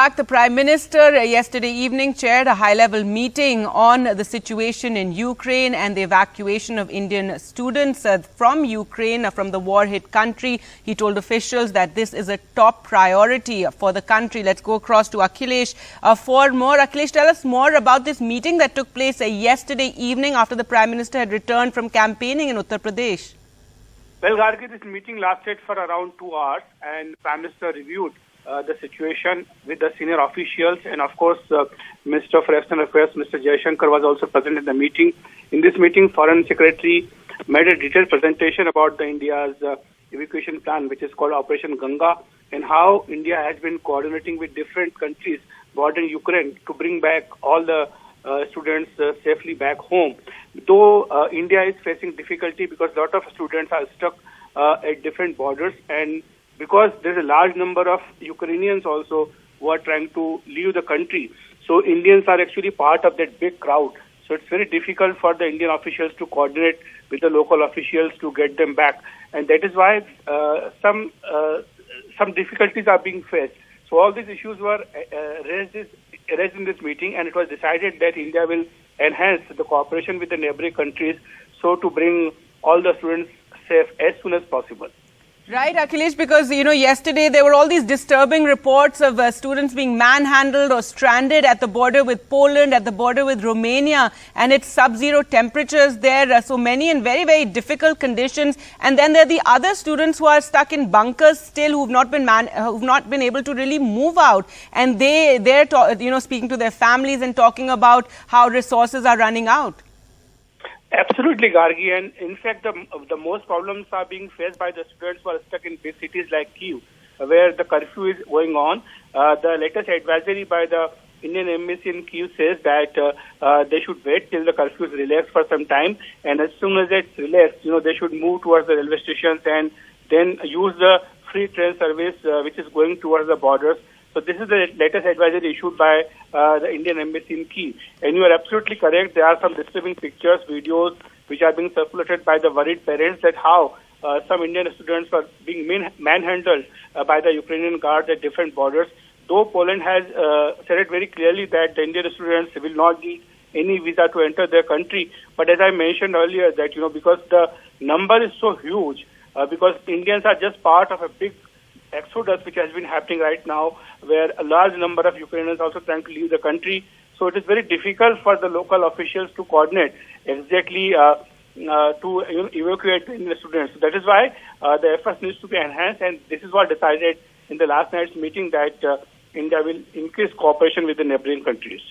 back. The Prime Minister yesterday evening chaired a high-level meeting on the situation in Ukraine and the evacuation of Indian students from Ukraine, from the war-hit country. He told officials that this is a top priority for the country. Let's go across to Akhilesh for more. Akhilesh, tell us more about this meeting that took place yesterday evening after the Prime Minister had returned from campaigning in Uttar Pradesh. Well, Gargi, this meeting lasted for around 2 hours, and Prime Minister reviewed the situation with the senior officials, and of course, Minister of External Affairs, Mr. Jaishankar, was also present in the meeting. In this meeting, Foreign Secretary made a detailed presentation about India's evacuation plan, which is called Operation Ganga, and how India has been coordinating with different countries bordering Ukraine to bring back all the students safely back home. Though India is facing difficulty because a lot of students are stuck at different borders, and because there's a large number of Ukrainians also who are trying to leave the country. So Indians are actually part of that big crowd. So it's very difficult for the Indian officials to coordinate with the local officials to get them back. And that is why some difficulties are being faced. So all these issues were raised in this meeting, and it was decided that India will enhance the cooperation with the neighboring countries so to bring all the students safe as soon as possible. Right, Akhilesh, because, yesterday there were all these disturbing reports of students being manhandled or stranded at the border with Poland, at the border with Romania, and it's sub-zero temperatures there, so many in very, very difficult conditions. And then there are the other students who are stuck in bunkers still, who've not been able to really move out. And they're speaking to their families and talking about how resources are running out. Absolutely, Gargi, and in fact, the most problems are being faced by the students who are stuck in big cities like Kyiv, where the curfew is going on. The latest advisory by the Indian Embassy in Kyiv says that they should wait till the curfew is relaxed for some time, and as soon as it's relaxed, they should move towards the railway stations and then use the free train service which is going towards the borders. So this is the latest advisory issued by the Indian Embassy in Kyiv. And you are absolutely correct. There are some disturbing pictures, videos, which are being circulated by the worried parents that how some Indian students were being manhandled by the Ukrainian guards at different borders. Though Poland has said it very clearly that the Indian students will not need any visa to enter their country. But as I mentioned earlier, that because the number is so huge, because Indians are just part of a big exodus which has been happening right now, where a large number of Ukrainians also trying to leave the country. So it is very difficult for the local officials to coordinate exactly to evacuate the students. So that is why the efforts needs to be enhanced, and this is what decided in the last night's meeting that India will increase cooperation with the neighboring countries.